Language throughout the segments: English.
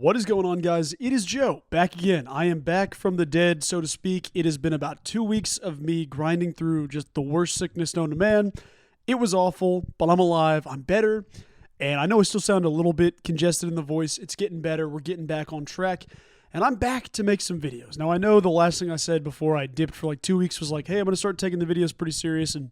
What is going on, guys? It is Joe, back again. I am back from the dead, so to speak. It has been about 2 weeks of me grinding through just the worst sickness known to man. It was awful, but I'm alive. I'm better. And I know I still sound a little bit congested in the voice. It's getting better. We're getting back on track. And I'm back to make some videos. Now, I know the last thing I said before I dipped for like 2 weeks was like, hey, I'm going to start taking the videos pretty serious and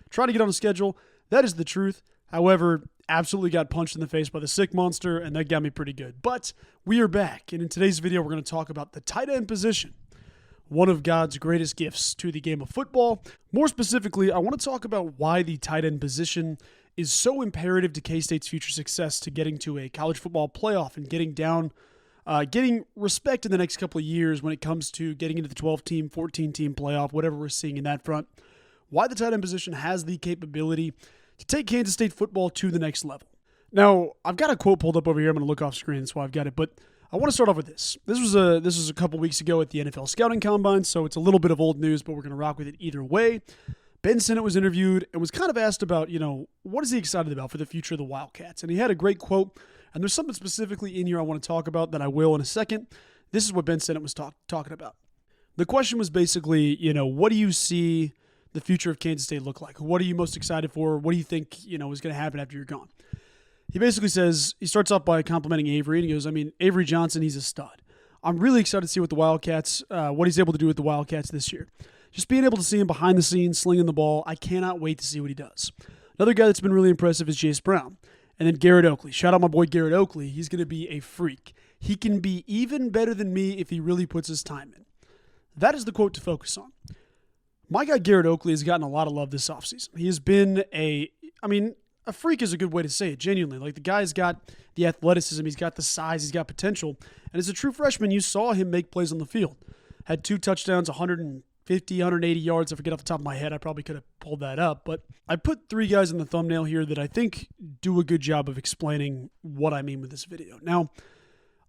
trying to get on a schedule. That is the truth. However, absolutely got punched in the face by the sick monster, and that got me pretty good. But we are back, and in today's video, we're going to talk about the tight end position, one of God's greatest gifts to the game of football. More specifically, I want to talk about why the tight end position is so imperative to K-State's future success to getting to a college football playoff and getting respect in the next couple of years when it comes to getting into the 12-team, 14-team playoff, whatever we're seeing in that front. Why the tight end position has the capability to take Kansas State football to the next level. Now, I've got a quote pulled up over here. I'm going to look off screen. That's why I've got it. But I want to start off with this. This was a couple weeks ago at the NFL Scouting Combine, so it's a little bit of old news, but we're going to rock with it either way. Ben Sinnott was interviewed and was kind of asked about, what is he excited about for the future of the Wildcats? And he had a great quote, and there's something specifically in here I want to talk about that I will in a second. This is what Ben Sinnott was talking about. The question was basically, what do you see the future of Kansas State look like? What are you most excited for? What do you think, is going to happen after you're gone? He basically says, he starts off by complimenting Avery, and he goes, Avery Johnson, he's a stud. I'm really excited to see what what he's able to do with the Wildcats this year. Just being able to see him behind the scenes, slinging the ball, I cannot wait to see what he does. Another guy that's been really impressive is Jace Brown. And then Garrett Oakley. Shout out my boy Garrett Oakley. He's going to be a freak. He can be even better than me if he really puts his time in. That is the quote to focus on. My guy Garrett Oakley has gotten a lot of love this offseason. He has been a freak is a good way to say it, genuinely. Like, the guy's got the athleticism, he's got the size, he's got potential. And as a true freshman, you saw him make plays on the field. Had 2 touchdowns, 150, 180 yards. I forget off the top of my head. I probably could have pulled that up. But I put 3 guys in the thumbnail here that I think do a good job of explaining what I mean with this video. Now,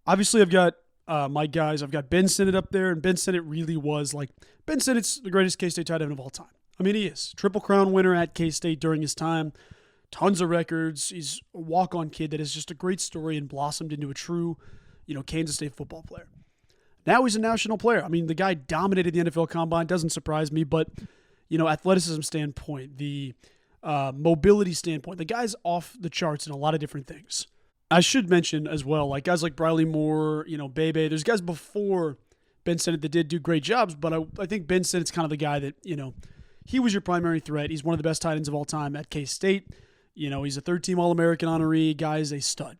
obviously, I've got my guys. I've got Ben Sinnott up there, and Ben Sinnott really was Ben Sinnott's the greatest K-State tight end of all time. He is. Triple Crown winner at K-State during his time. Tons of records. He's a walk-on kid that is just a great story and blossomed into a true, Kansas State football player. Now he's a national player. The guy dominated the NFL Combine. Doesn't surprise me, but, athleticism standpoint, the mobility standpoint, the guy's off the charts in a lot of different things. I should mention as well, guys like Briley Moore, Bebe, there's guys before Ben Sinnott that did do great jobs, but I think Ben Sinnott's kind of the guy that, he was your primary threat. He's one of the best tight ends of all time at K-State. He's a third-team All-American honoree. Guy is a stud.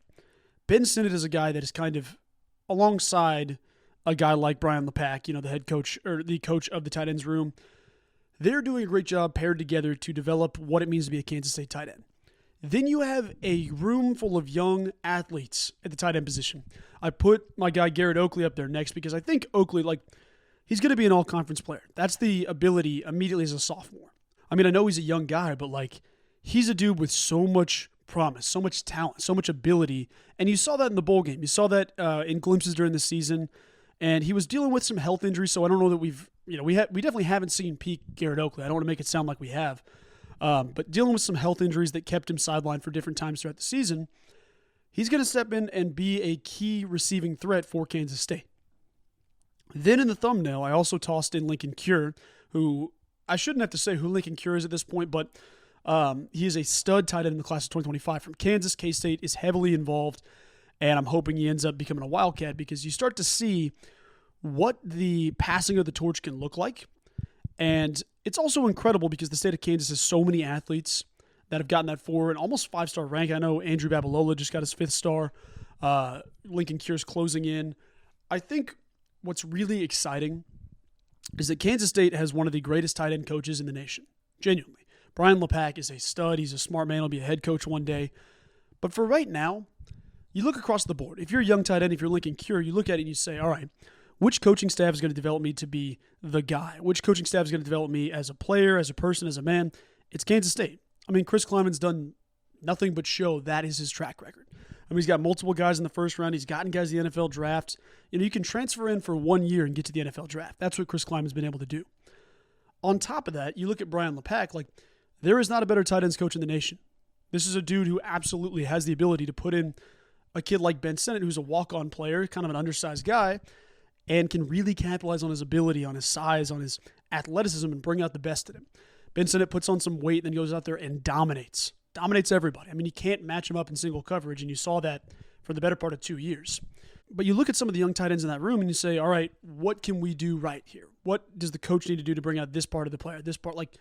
Ben Sinnott is a guy that is kind of alongside a guy like Brian LePack, the head coach or the coach of the tight ends room. They're doing a great job paired together to develop what it means to be a Kansas State tight end. Then you have a room full of young athletes at the tight end position. I put my guy Garrett Oakley up there next because I think Oakley, he's going to be an all-conference player. That's the ability immediately as a sophomore. I know he's a young guy, but he's a dude with so much promise, so much talent, so much ability. And you saw that in the bowl game. You saw that in glimpses during the season. And he was dealing with some health injuries, so I don't know that we definitely haven't seen peak Garrett Oakley. I don't want to make it sound like we have. But dealing with some health injuries that kept him sidelined for different times throughout the season, he's going to step in and be a key receiving threat for Kansas State. Then in the thumbnail, I also tossed in Lincoln Cure, who I shouldn't have to say who Lincoln Cure is at this point, but he is a stud tight end in the class of 2025 from Kansas. K-State is heavily involved, and I'm hoping he ends up becoming a Wildcat because you start to see what the passing of the torch can look like. And it's also incredible because the state of Kansas has so many athletes that have gotten that 4 and almost 5-star rank. I know Andrew Babalola just got his 5th star. Lincoln Cure's closing in. I think what's really exciting is that Kansas State has one of the greatest tight end coaches in the nation. Genuinely. Brian LePack is a stud. He's a smart man. He'll be a head coach one day. But for right now, you look across the board. If you're a young tight end, if you're Lincoln Cure, you look at it and you say, all right, which coaching staff is going to develop me to be the guy? Which coaching staff is going to develop me as a player, as a person, as a man? It's Kansas State. Chris Klieman's done nothing but show that is his track record. He's got multiple guys in the first round. He's gotten guys in the NFL draft. You can transfer in for 1 year and get to the NFL draft. That's what Chris Klieman's been able to do. On top of that, you look at Brian LePack, there is not a better tight ends coach in the nation. This is a dude who absolutely has the ability to put in a kid like Ben Sinnott, who's a walk-on player, kind of an undersized guy, and can really capitalize on his ability, on his size, on his athleticism, and bring out the best in him. Ben Sinnott puts on some weight and then goes out there and dominates everybody. I mean, you can't match him up in single coverage, and you saw that for the better part of 2 years. But you look at some of the young tight ends in that room and you say, all right, what can we do right here? What does the coach need to do to bring out this part of the player? This part, like,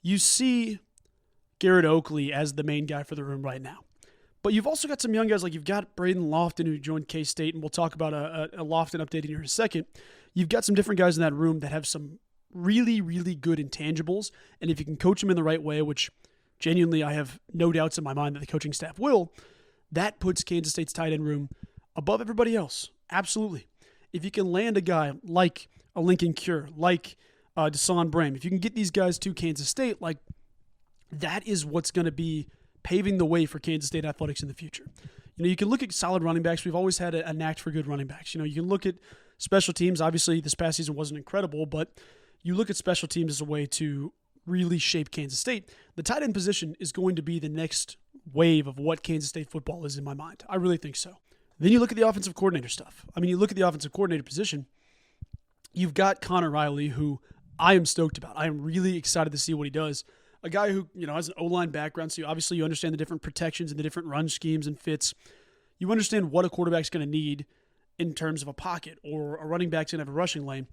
you see Garrett Oakley as the main guy for the room right now. But you've also got some young guys, like you've got Braden Lofton, who joined K-State, and we'll talk about a Lofton update in here in a second. You've got some different guys in that room that have some really, really good intangibles, and if you can coach them in the right way, which genuinely I have no doubts in my mind that the coaching staff will, that puts Kansas State's tight end room above everybody else. Absolutely. If you can land a guy like a Lincoln Cure, like Desan Brame, if you can get these guys to Kansas State, like, that is what's going to be paving the way for Kansas State athletics in the future. You know, you can look at solid running backs. We've always had a knack for good running backs. You know, you can look at special teams. Obviously, this past season wasn't incredible, but you look at special teams as a way to really shape Kansas State. The tight end position is going to be the next wave of what Kansas State football is in my mind. I really think so. Then you look at the offensive coordinator stuff. I mean, you look at the offensive coordinator position, you've got Connor Riley, who I am stoked about. I am really excited to see what he does. A guy who, you know, has an O-line background, so obviously you understand the different protections and the different run schemes and fits. You understand what a quarterback's going to need in terms of a pocket, or a running back's going to have a rushing lane.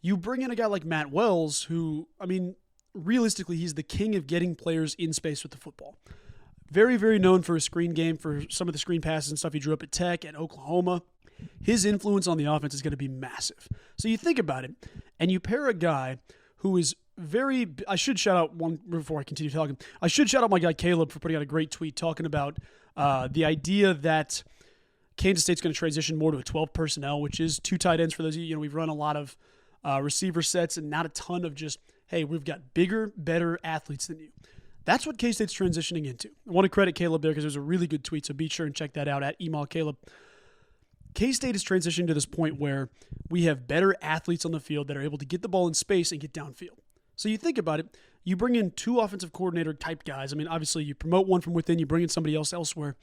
You bring in a guy like Matt Wells, who, I mean, realistically, he's the king of getting players in space with the football. Very, very known for his screen game, for some of the screen passes and stuff he drew up at Tech and Oklahoma. His influence on the offense is going to be massive. So you think about it, and you pair a guy who is I should shout out one before I continue talking. I should shout out my guy Caleb for putting out a great tweet talking about the idea that Kansas State's going to transition more to a 12 personnel, which is two tight ends. For those of you, we've run a lot of receiver sets and not a ton of just, hey, we've got bigger, better athletes than you. That's what K-State's transitioning into. I want to credit Caleb there because it was a really good tweet, so be sure and check that out at @emalcaleb. K-State is transitioning to this point where we have better athletes on the field that are able to get the ball in space and get downfield. So you think about it, you bring in two offensive coordinator type guys. I mean, obviously you promote one from within, you bring in somebody else elsewhere,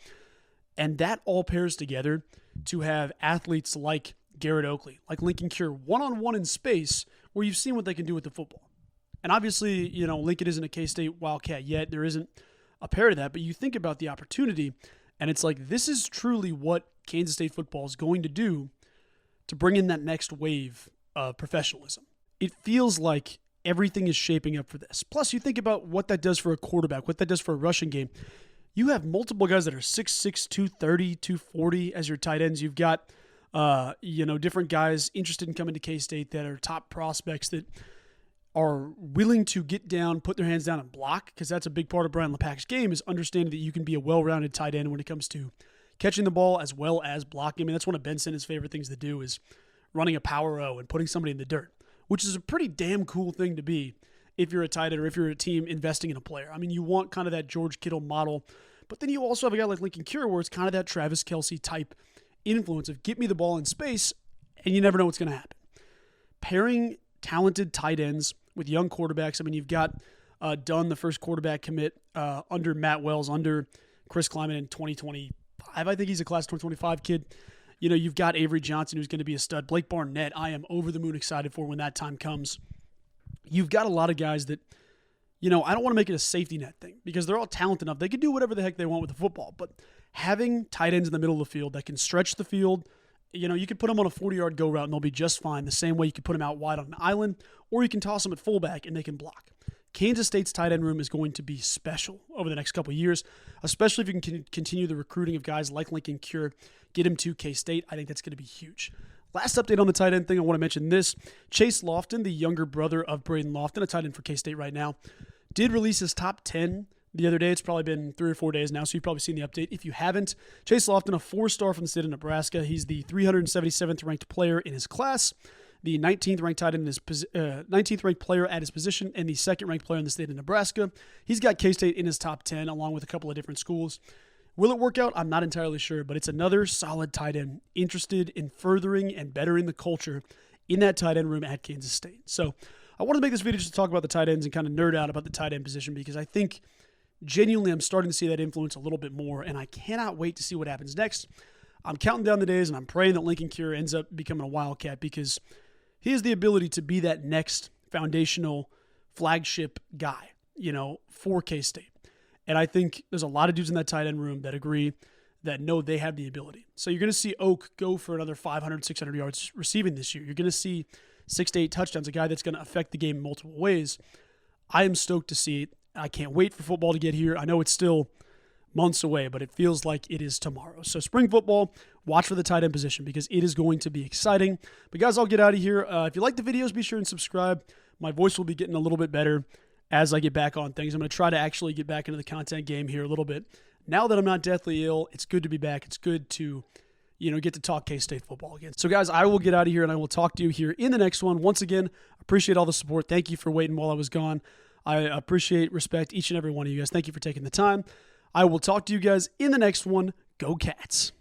and that all pairs together to have athletes like Garrett Oakley, like Lincoln Cure, one-on-one in space, where you've seen what they can do with the football. And obviously, Lincoln isn't a K-State Wildcat yet. There isn't a pair to that. But you think about the opportunity, and it's like, this is truly what Kansas State football is going to do to bring in that next wave of professionalism. It feels like everything is shaping up for this. Plus, you think about what that does for a quarterback, what that does for a rushing game. You have multiple guys that are 6'6", 230, 240 as your tight ends. You've got, different guys interested in coming to K-State that are top prospects that are willing to get down, put their hands down, and block, because that's a big part of Brian LePac's game, is understanding that you can be a well-rounded tight end when it comes to catching the ball as well as blocking. I mean, that's one of Ben Sinnot's favorite things to do, is running a power O and putting somebody in the dirt, which is a pretty damn cool thing to be if you're a tight end or if you're a team investing in a player. I mean, you want kind of that George Kittle model, but then you also have a guy like Lincoln Cure where it's kind of that Travis Kelce type influence of get me the ball in space, and you never know what's going to happen. Pairing talented tight ends with young quarterbacks. I mean, you've got Dunn, the first quarterback commit under Matt Wells, under Chris Klieman in 2025. I think he's a class 2025 kid. You've got Avery Johnson, who's going to be a stud. Blake Barnett, I am over the moon excited for when that time comes. You've got a lot of guys that, I don't want to make it a safety net thing because they're all talented enough. They can do whatever the heck they want with the football. But having tight ends in the middle of the field that can stretch the field, you could put them on a 40-yard go route and they'll be just fine. The same way you could put them out wide on an island, or you can toss them at fullback and they can block. Kansas State's tight end room is going to be special over the next couple of years, especially if you can continue the recruiting of guys like Lincoln Cure, get him to K-State. I think that's going to be huge. Last update on the tight end thing, I want to mention this. Chase Lofton, the younger brother of Braden Lofton, a tight end for K-State right now, did release his top 10 the other day. It's probably been 3 or 4 days now, so you've probably seen the update. If you haven't, Chase Lofton, a 4-star from the state of Nebraska. He's the 377th ranked player in his class, the 19th ranked tight end in his 19th ranked player at his position, and the 2nd ranked player in the state of Nebraska. He's got K-State in his top 10, along with a couple of different schools. Will it work out? I'm not entirely sure, but it's another solid tight end interested in furthering and bettering the culture in that tight end room at Kansas State. So I wanted to make this video just to talk about the tight ends and kind of nerd out about the tight end position, because I think Genuinely, I'm starting to see that influence a little bit more, and I cannot wait to see what happens next. I'm counting down the days, and I'm praying that Lincoln Cure ends up becoming a Wildcat because he has the ability to be that next foundational flagship guy, for K-State. And I think there's a lot of dudes in that tight end room that agree that know they have the ability. So you're going to see Oak go for another 500, 600 yards receiving this year. You're going to see 6 to 8 touchdowns, a guy that's going to affect the game in multiple ways. I am stoked to see it. I can't wait for football to get here. I know it's still months away, but it feels like it is tomorrow. So spring football, watch for the tight end position because it is going to be exciting. But guys, I'll get out of here. If you like the videos, be sure and subscribe. My voice will be getting a little bit better as I get back on things. I'm going to try to actually get back into the content game here a little bit. Now that I'm not deathly ill, it's good to be back. It's good to, get to talk K-State football again. So guys, I will get out of here and I will talk to you here in the next one. Once again, appreciate all the support. Thank you for waiting while I was gone. I appreciate, respect each and every one of you guys. Thank you for taking the time. I will talk to you guys in the next one. Go Cats.